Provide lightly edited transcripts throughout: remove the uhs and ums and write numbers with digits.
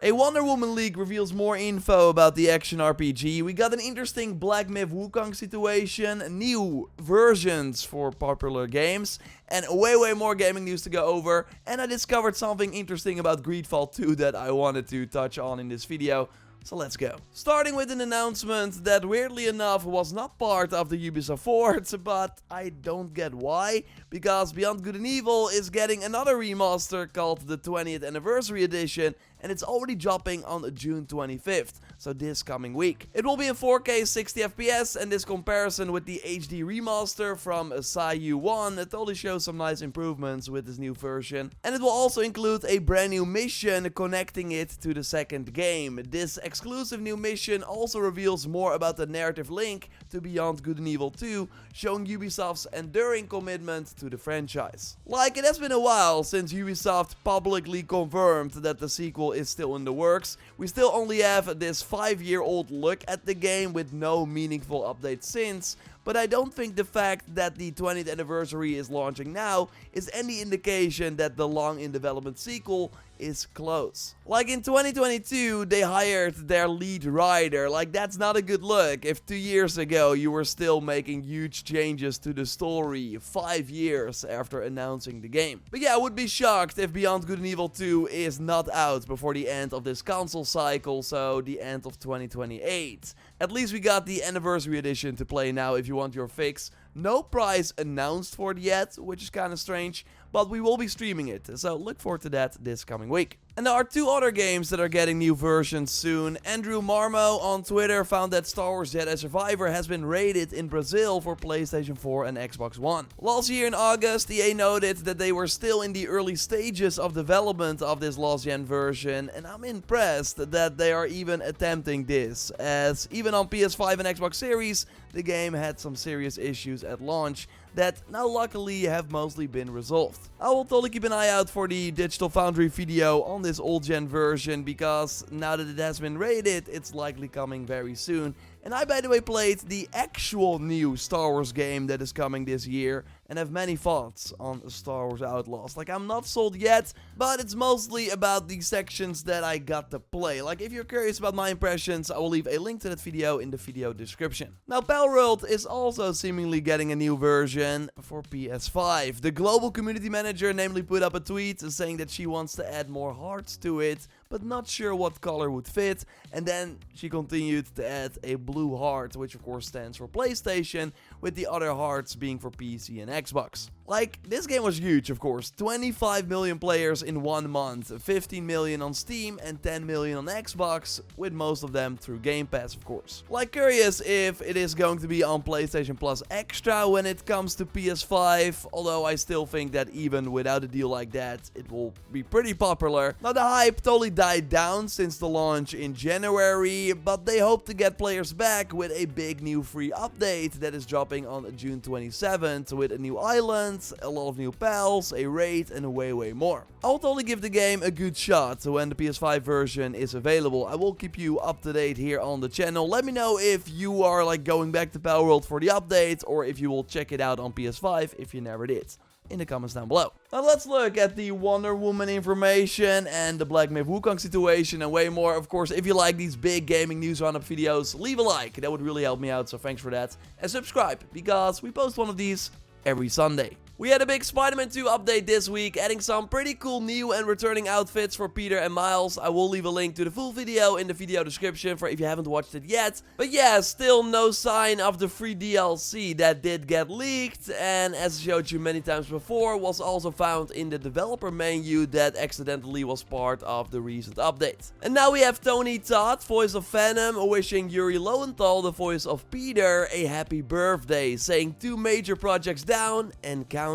A Wonder Woman leak reveals more info about the action RPG. We got an interesting Black Myth Wukong situation, new versions for popular games, and way more gaming news to go over. And I discovered something interesting about Greedfall 2 that I wanted to touch on in this video. So let's go. Starting with an announcement that weirdly enough was not part of the Ubisoft Forts, but I don't get why, because Beyond Good and Evil is getting another remaster called the 20th Anniversary Edition, and it's already dropping on June 25th, so this coming week. It will be in 4K 60fps, and this comparison with the HD remaster from Sayu 1 it totally shows some nice improvements with this new version. And it will also include a brand new mission connecting it to the second game. This exclusive new mission also reveals more about the narrative link to Beyond Good and Evil 2, showing Ubisoft's enduring commitment to the franchise. Like, it has been a while since Ubisoft publicly confirmed that the sequel is still in the works. We still only have this 5-year-old look at the game with no meaningful updates since, but I don't think the fact that the 20th anniversary is launching now is any indication that the long in development sequel is close. Like in 2022, they hired their lead writer. Like, that's not a good look if 2 years ago you were still making huge changes to the story 5 years after announcing the game. But yeah, I would be shocked if Beyond Good and Evil 2 is not out before the end of this console cycle, so the end of 2028. At least we got the anniversary edition to play now if you want your fix. No price announced for it yet, which is kind of strange, but we will be streaming it, so look forward to that this coming week. And there are 2 other games that are getting new versions soon. Andrew Marmo on Twitter found that Star Wars Jedi Survivor has been rated in Brazil for PlayStation 4 and Xbox One. Last year in August, EA noted that they were still in the early stages of development of this last-gen version, and I'm impressed that they are even attempting this, as even on PS5 and Xbox Series, the game had some serious issues at launch that now luckily have mostly been resolved. I will totally keep an eye out for the Digital Foundry video on this old gen version, because now that it has been rated, it's likely coming very soon. And I, by the way, played the actual new Star Wars game that is coming this year and have many thoughts on Star Wars Outlaws. Like, I'm not sold yet, but it's mostly about the sections that I got to play. Like, if you're curious about my impressions, I will leave a link to that video in the video description. Now, Palworld is also seemingly getting a new version for PS5. The global community manager namely put up a tweet saying that she wants to add more hearts to it, but not sure what color would fit, and then she continued to add a blue heart, which of course stands for PlayStation, with the other hearts being for PC and Xbox. Like, this game was huge, of course. 25 million players in 1 month, 15 million on Steam and 10 million on Xbox, with most of them through Game Pass, of course. Like, curious if it is going to be on PlayStation Plus Extra when it comes to PS5, although I still think that even without a deal like that, it will be pretty popular. Now, the hype totally died down since the launch in January, but they hope to get players back with a big new free update that is dropping on June 27th with a new island, a lot of new pals, a raid, and way more. I'll totally give the game a good shot when the PS5 version is available. I will keep you up to date here on the channel. Let me know if you are like going back to Palworld for the update, or if you will check it out on PS5 if you never did, in the comments down below. Now let's look at the Wonder Woman information and the Black Myth Wukong situation and way more. Of course, if you like these big gaming news roundup videos, leave a like. That would really help me out, so thanks for that. And subscribe, because we post one of these every Sunday. We had a big Spider-Man 2 update this week, adding some pretty cool new and returning outfits for Peter and Miles. I will leave a link to the full video in the video description for if you haven't watched it yet. But yeah, still no sign of the free DLC that did get leaked, and as I showed you many times before, was also found in the developer menu that accidentally was part of the recent update. And now we have Tony Todd, voice of Venom, wishing Yuri Lowenthal, the voice of Peter, a happy birthday, saying 2 major projects down and counting.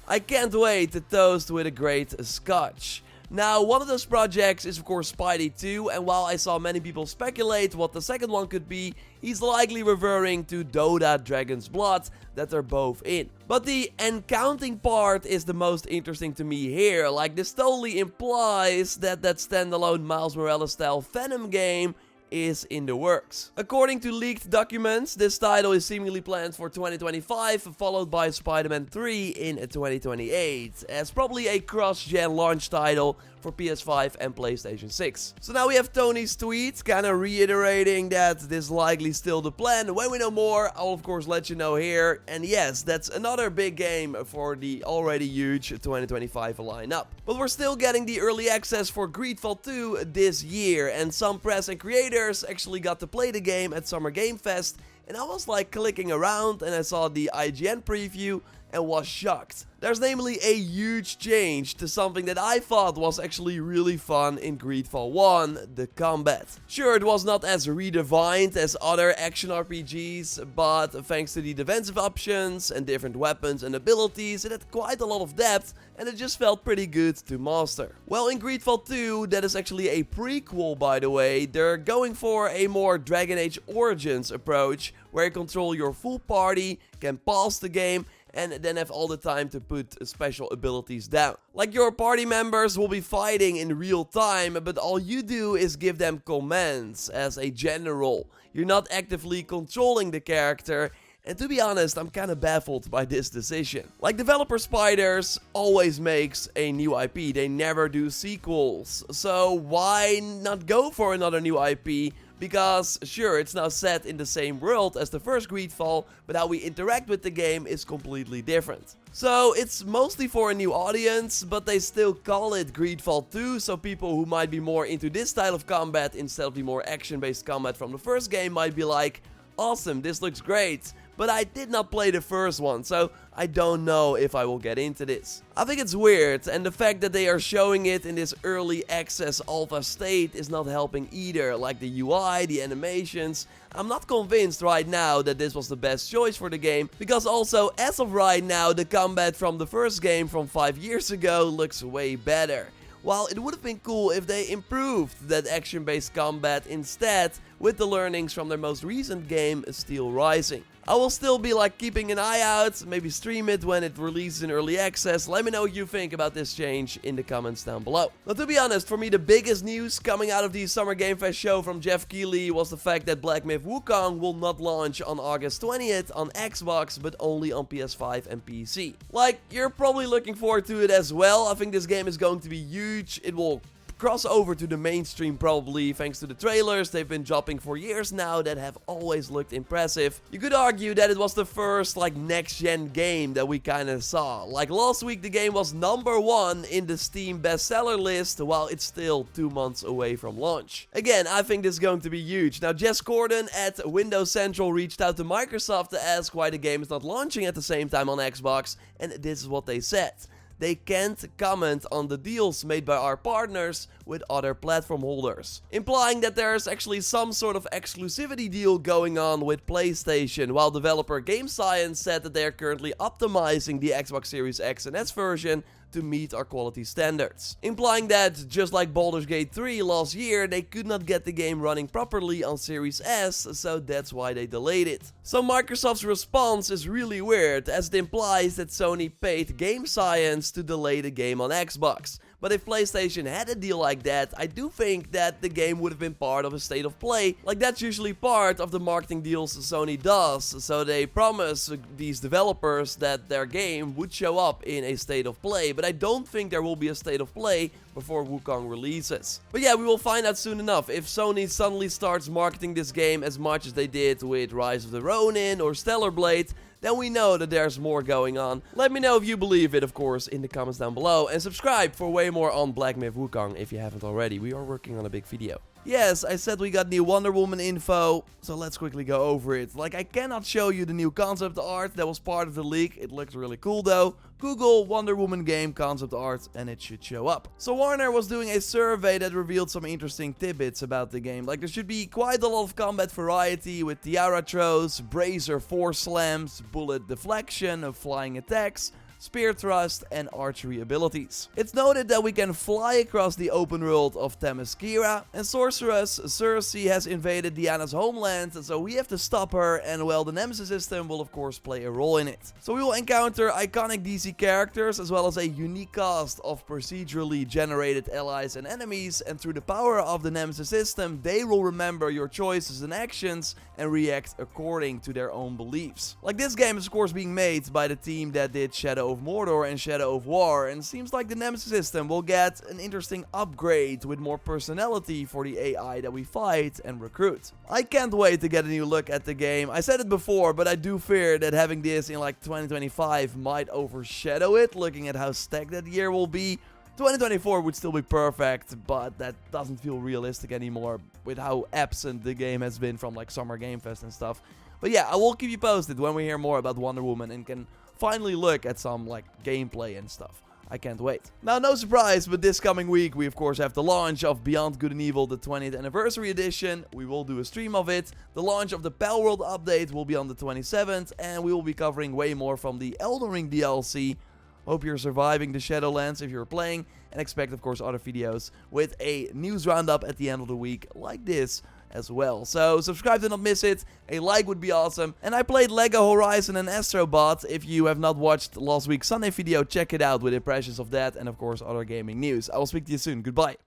I can't wait to toast with a great scotch. Now, one of those projects is of course Spidey 2, and while I saw many people speculate what the second one could be, he's likely referring to Dota Dragon's Blood that they're both in. But the and counting part is the most interesting to me here. Like, this totally implies that standalone Miles Morales style Venom game is in the works. According to leaked documents, this title is seemingly planned for 2025, followed by Spider-Man 3 in 2028, as probably a cross-gen launch title for PS5 and PlayStation 6. So now we have Tony's tweet kinda reiterating that this is likely still the plan. When we know more, I'll of course let you know here. And yes, that's another big game for the already huge 2025 lineup. But we're still getting the early access for Greedfall 2 this year, and some press and creators actually got to play the game at Summer Game Fest, and I was like clicking around and I saw the IGN preview and was shocked. There's namely a huge change to something that I thought was actually really fun in Greedfall 1, the combat. Sure, it was not as redefined as other action RPGs, but thanks to the defensive options and different weapons and abilities, it had quite a lot of depth and it just felt pretty good to master. Well, in Greedfall 2, that is actually a prequel by the way, they're going for a more Dragon Age Origins approach, where you control your full party, can pause the game, and then have all the time to put special abilities down. Like, your party members will be fighting in real time, but all you do is give them commands as a general. You're not actively controlling the character, and to be honest, I'm kinda baffled by this decision. Like, developer Spiders always makes a new IP, they never do sequels. So why not go for another new IP? Because, sure, it's now set in the same world as the first Greedfall, but how we interact with the game is completely different. So, it's mostly for a new audience, but they still call it Greedfall 2, so people who might be more into this style of combat instead of the more action-based combat from the first game might be like, awesome, this looks great. But I did not play the first one, so I don't know if I will get into this. I think it's weird, and the fact that they are showing it in this early access alpha state is not helping either. Like the UI, the animations. I'm not convinced right now that this was the best choice for the game, because also, as of right now, the combat from the first game from 5 years ago looks way better. While it would have been cool if they improved that action-based combat instead with the learnings from their most recent game, Steel Rising. I will still be like keeping an eye out, maybe stream it when it releases in early access. Let me know what you think about this change in the comments down below. But to be honest, for me the biggest news coming out of the Summer Game Fest show from Jeff Keighley was the fact that Black Myth Wukong will not launch on August 20th on Xbox, but only on PS5 and PC. Like, you're probably looking forward to it as well. I think this game is going to be huge. It will cross over to the mainstream probably thanks to the trailers they've been dropping for years now that have always looked impressive. You could argue that it was the first like next gen game that we kinda saw. Like last week the game was #1 in the Steam bestseller list while it's still 2 months away from launch. Again, I think this is going to be huge. Now Jess Gordon at Windows Central reached out to Microsoft to ask why the game is not launching at the same time on Xbox, and this is what they said. They can't comment on the deals made by our partners with other platform holders, implying that there's actually some sort of exclusivity deal going on with PlayStation, while developer Game Science said that they are currently optimizing the Xbox Series X and S version to meet our quality standards, implying that, just like Baldur's Gate 3 last year, they could not get the game running properly on Series S, so that's why they delayed it. So Microsoft's response is really weird, as it implies that Sony paid Game Science to delay the game on Xbox. But if PlayStation had a deal like that, I do think that the game would have been part of a state of play. Like, that's usually part of the marketing deals Sony does. So they promise these developers that their game would show up in a state of play. But I don't think there will be a state of play before Wukong releases. But yeah, we will find out soon enough. If Sony suddenly starts marketing this game as much as they did with Rise of the Ronin or Stellar Blade, then we know that there's more going on. Let me know if you believe it, of course, in the comments down below. And subscribe for way more on Black Myth Wukong if you haven't already. We are working on a big video. Yes, I said we got new Wonder Woman info, so let's quickly go over it. Like, I cannot show you the new concept art that was part of the leak. It looks really cool though. Google Wonder Woman game concept art and it should show up. So Warner was doing a survey that revealed some interesting tidbits about the game. Like, there should be quite a lot of combat variety with tiara throws, bracer force slams, bullet deflection, flying attacks, spear thrust, and archery abilities. It's noted that we can fly across the open world of Themyscira, and sorceress Cersei has invaded Diana's homeland, so we have to stop her, and well, the Nemesis system will of course play a role in it. So we will encounter iconic DC characters as well as a unique cast of procedurally generated allies and enemies, and through the power of the Nemesis system, they will remember your choices and actions and react according to their own beliefs. Like, this game is of course being made by the team that did Shadow of Mordor and Shadow of War, and it seems like the Nemesis system will get an interesting upgrade with more personality for the AI that we fight and recruit. I can't wait to get a new look at the game. I said it before, but I do fear that having this in like 2025 might overshadow it, looking at how stacked that year will be. 2024 would still be perfect, but that doesn't feel realistic anymore with how absent the game has been from like Summer Game Fest and stuff. But yeah, I will keep you posted when we hear more about Wonder Woman and can finally look at some like gameplay and stuff. I can't wait. Now, no surprise, but this coming week we of course have the launch of Beyond Good and Evil, the 20th Anniversary Edition. We will do a stream of it. The launch of the Palworld update will be on the 27th, and we will be covering way more from the Elden Ring DLC. Hope you're surviving the Shadowlands if you're playing, and expect of course other videos with a news roundup at the end of the week like this as well. So subscribe to not miss it, a like would be awesome. And I played Lego Horizon and Astro Bot. If you have not watched last week's Sunday video, check it out with impressions of that and of course other gaming news. I will speak to you soon. Goodbye.